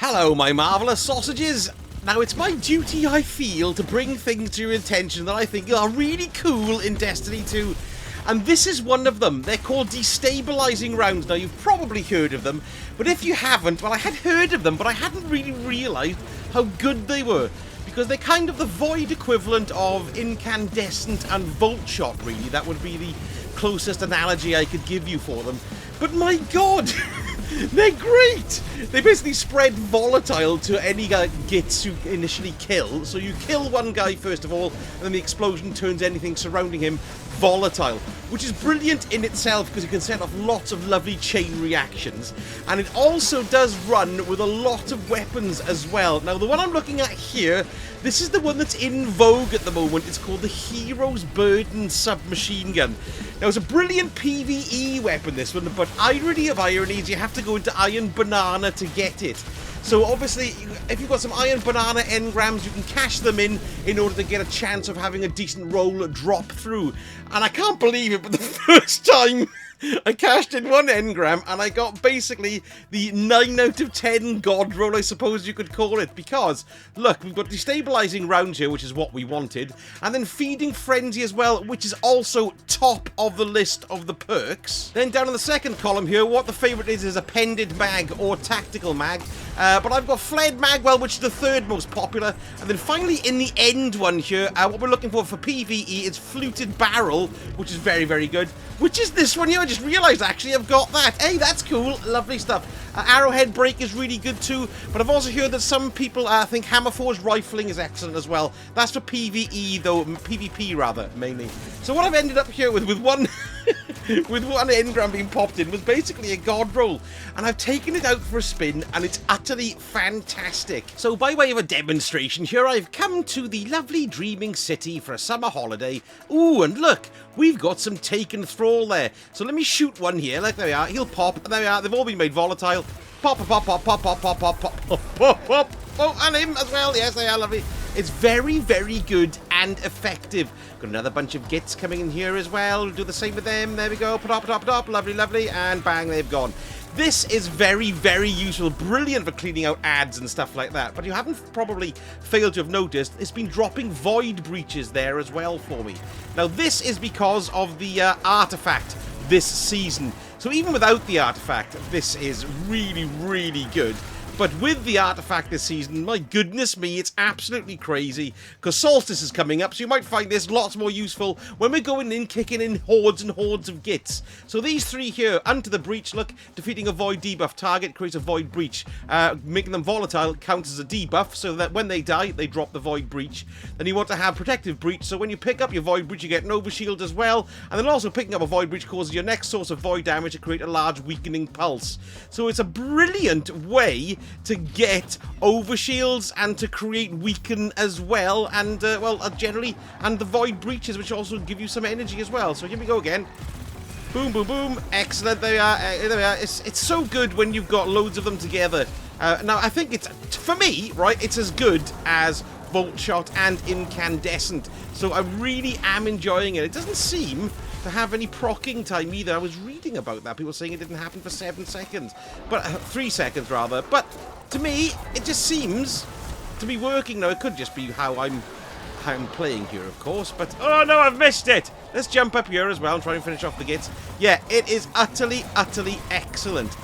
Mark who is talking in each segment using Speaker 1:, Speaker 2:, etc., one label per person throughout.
Speaker 1: Hello, my marvellous sausages! Now, it's my duty, I feel, to bring things to your attention that I think are really cool in Destiny 2. And this is one of them. They're called Destabilizing Rounds. Now, you've probably heard of them, but if you haven't, well, I had heard of them, but I hadn't really realised how good they were. Because they're kind of the Void equivalent of Incandescent and Voltshot, really. That would be the closest analogy I could give you for them. But my god! They're great! They basically spread volatile to any gits you initially kill. So you kill one guy first of all, and then the explosion turns anything surrounding him volatile. Which is brilliant in itself because you can set off lots of lovely chain reactions. And it also does run with a lot of weapons as well. Now the one I'm looking at here, this is the one that's in vogue at the moment. It's called the Hero's Burden submachine gun. Now it's a brilliant PvE weapon, this one, but irony of ironies, you have to go into Iron Banana to get it. So obviously, if you've got some Iron Banana engrams, you can cash them in order to get a chance of having a decent roll drop through. And I can't believe it, but the first time I cashed in one engram and I got basically the 9 out of 10 god roll, I suppose you could call it. Because, look, we've got Destabilizing Rounds here, which is what we wanted. And then Feeding Frenzy as well, which is also top of the list of the perks. Then down in the second column here, what the favourite is Appended Mag or Tactical Mag. But I've got Fled Magwell, which is the third most popular. And then finally in the end one here, what we're looking for PvE is Fluted Barrel, which is very, very good. Which is this one here. I just realised actually I've got that. Hey, that's cool. Lovely stuff. Arrowhead Break is really good too. But I've also heard that some people think Hammerforge Rifling is excellent as well. That's for PvE though, PvP rather, mainly. So what I've ended up here with one with one engram being popped in was basically a god roll. And I've taken it out for a spin and it's utterly fantastic. So by way of a demonstration here, I've come to the lovely Dreaming City for a summer holiday. Ooh, and look, we've got some Taken Thrall there. So let me shoot one here. Like, there we are. He'll pop. There we are. They've all been made volatile. Pop, pop, pop, pop, pop, pop, pop, pop, pop, pop, pop. Oh, and him as well. Yes, they are lovely. It's very, very good and effective. Got another bunch of gits coming in here as well. We'll do the same with them. There we go. Pop, pop, pop. Lovely, lovely. And bang, they've gone. This is very, very useful. Brilliant for cleaning out ads and stuff like that. But you haven't probably failed to have noticed it's been dropping void breaches there as well for me. Now, this is because of the artifact this season. So even without the artifact, this is really, really good. But with the artifact this season, my goodness me, it's absolutely crazy. Because Solstice is coming up, so you might find this lots more useful when we're going in, kicking in hordes and hordes of gits. So these three here, Unto the Breach, look, defeating a void debuff target creates a void breach. Making them volatile counts as a debuff, so that when they die, they drop the void breach. Then you want to have protective breach, so when you pick up your void breach, you get an overshield as well. And then also picking up a void breach causes your next source of void damage to create a large weakening pulse. So it's a brilliant way to get overshields and to create weaken as well, and generally, and the void breaches, which also give you some energy as well. So here we go again. Boom, boom, boom. Excellent. There we are. There we are. It's so good when you've got loads of them together. Now I think it's, for me, right, it's as good as Voltshot and Incandescent. So I really am enjoying it. It doesn't seem to have any procking time either. I was reading about that. People saying it didn't happen for 7 seconds. But 3 seconds rather. But to me, it just seems to be working now. It could just be how I'm playing here, of course. But oh no, I've missed it. Let's jump up here as well and try and finish off the gits. Yeah, it is utterly, utterly excellent.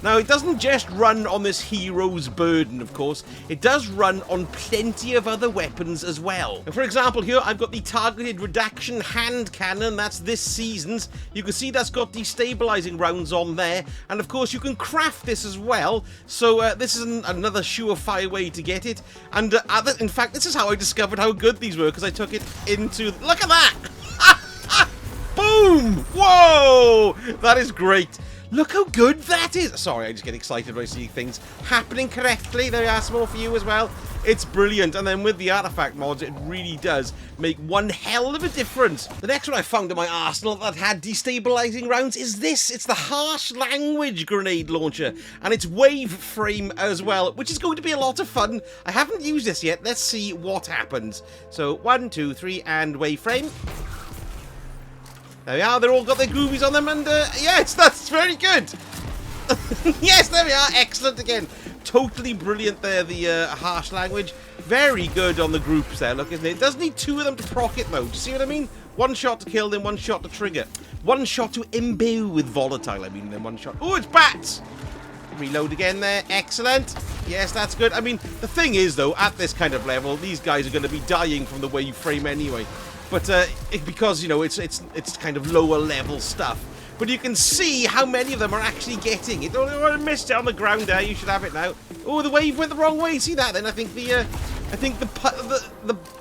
Speaker 1: Now, it doesn't just run on this Hero's Burden, of course. It does run on plenty of other weapons as well. And for example, here, I've got the Targeted Reduction Hand Cannon. That's this season's. You can see that's got Destabilizing Rounds on there. And of course, you can craft this as well. So this is another surefire way to get it. And in fact, this is how I discovered how good these were, because I took it into... Look at that! Boom! Whoa! That is great. Look how good that is. Sorry, I just get excited when I see things happening correctly. There are some more for you as well. It's brilliant. And then with the artifact mods, it really does make one hell of a difference. The next one I found in my arsenal that had Destabilizing Rounds is this. It's the Harsh Language Grenade Launcher. And it's Wave Frame as well, which is going to be a lot of fun. I haven't used this yet. Let's see what happens. So 1, 2, 3, and Wave Frame. There we are, they're all got their groovies on them, and yes, that's very good. Yes, there we are, excellent again. totally brilliant there, the harsh language. Very good on the groups there, look, isn't it? It does need 2 of them to proc it, though. Do you see what I mean? 1 shot to kill, then 1 shot to trigger. 1 shot to imbue with volatile, I mean, then 1 shot. Oh, it's bats! Reload again there. Excellent. Yes, that's good. I mean, the thing is, though, at this kind of level, these guys are going to be dying from the way you frame anyway. But because, you know, it's kind of lower level stuff. But you can see how many of them are actually getting it. Oh, I missed it on the ground there. You should have it now. Oh, the wave went the wrong way. See that? Then I think the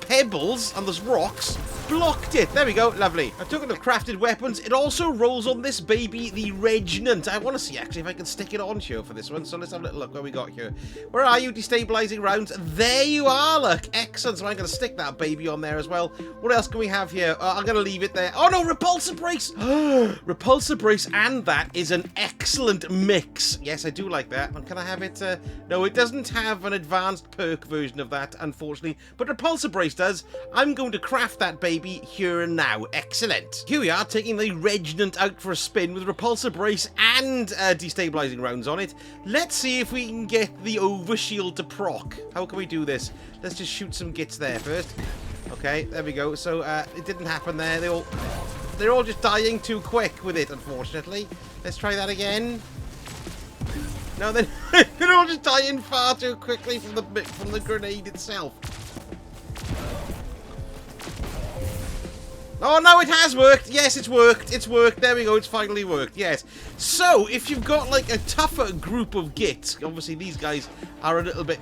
Speaker 1: pebbles and the rocks blocked it. There we go. Lovely. I took it of crafted weapons. It also rolls on this baby, the Regnant. I want to see, actually, if I can stick it on here for this one. So let's have a little look what we got here. Where are you, Destabilizing Rounds? There you are, look. Excellent. So I'm going to stick that baby on there as well. What else can we have here? I'm going to leave it there. Oh, no, Repulsor Brace. Repulsor Brace, and that is an excellent mix. Yes, I do like that. And can I have it? No, it doesn't have an advanced perk version of that, unfortunately. But Repulsor Brace does. I'm going to craft that baby here and now. Excellent. Here we are, taking the Regnant out for a spin with Repulsor Brace and Destabilizing Rounds on it. Let's see if we can get the Overshield to proc. How can we do this? Let's just shoot some gits there first. Okay, there we go. So it didn't happen there. They're all just dying too quick with it, unfortunately. Let's try that again. No, they're all just dying far too quickly from the grenade itself. Oh, no, it has worked. Yes, it's worked. It's worked. There we go. It's finally worked. Yes. So, if you've got, like, a tougher group of gits, obviously these guys are a little bit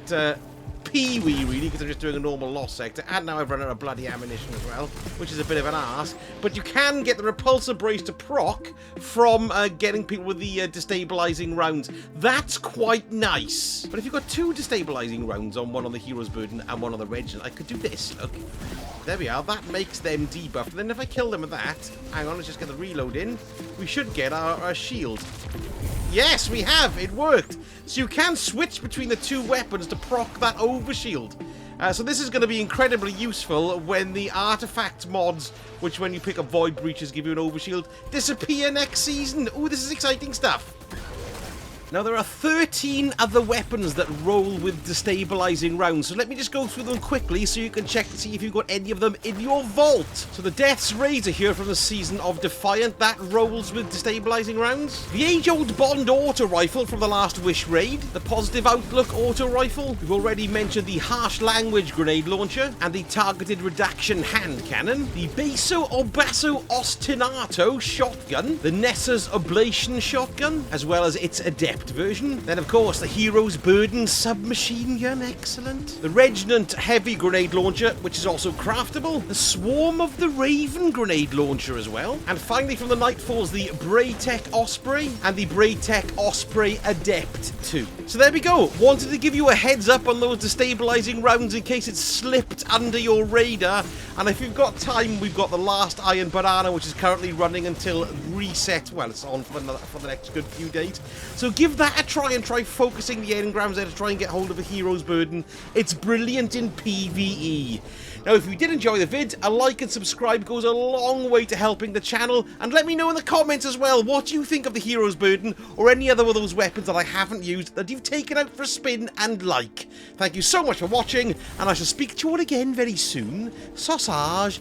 Speaker 1: pee-wee, really, because they're just doing a normal lost sector. And now I've run out of bloody ammunition as well, which is a bit of an arse. But you can get the Repulsor Brace to proc from getting people with the Destabilizing Rounds. That's quite nice. But if you've got 2 Destabilizing Rounds on, one on the Hero's Burden and one on the Regnant, I could do this. Look. There we are. That makes them debuffed. And then if I kill them with that, hang on, let's just get the reload in. We should get our shield. Yes, we have. It worked. So you can switch between the 2 weapons to proc that overshield. So this is going to be incredibly useful when the artifact mods, which when you pick up Void Breaches give you an overshield, disappear next season. Ooh, this is exciting stuff. Now, there are 13 other weapons that roll with Destabilizing Rounds, so let me just go through them quickly so you can check to see if you've got any of them in your vault. So the Death's Razor here from the season of Defiant, that rolls with Destabilizing Rounds. The age-old Bond Auto Rifle from the last Wish raid. The Positive Outlook Auto Rifle. We've already mentioned the Harsh Language Grenade Launcher and the Targeted Redaction Hand Cannon. The Basso or Basso Ostinato Shotgun. The Nessa's Oblation Shotgun, as well as its Adept version. Then, of course, the Hero's Burden Submachine Gun, excellent. The Regnant Heavy Grenade Launcher, which is also craftable. The Swarm of the Raven Grenade Launcher as well. And finally, from the Nightfalls, the Braytech Osprey and the Braytech Osprey Adept 2. So there we go. Wanted to give you a heads up on those Destabilizing Rounds in case it slipped under your radar. And if you've got time, we've got the last Iron Banana, which is currently running until reset. Well, it's on for the next good few days. So give that a try and try focusing the engrams there to try and get hold of a Hero's Burden. It's brilliant in PvE. Now, if you did enjoy the vid, a like and subscribe goes a long way to helping the channel. And let me know in the comments as well, what do you think of the Hero's Burden or any other of those weapons that I haven't used that you've taken out for a spin and like. Thank you so much for watching, and I shall speak to you all again very soon. Sausage,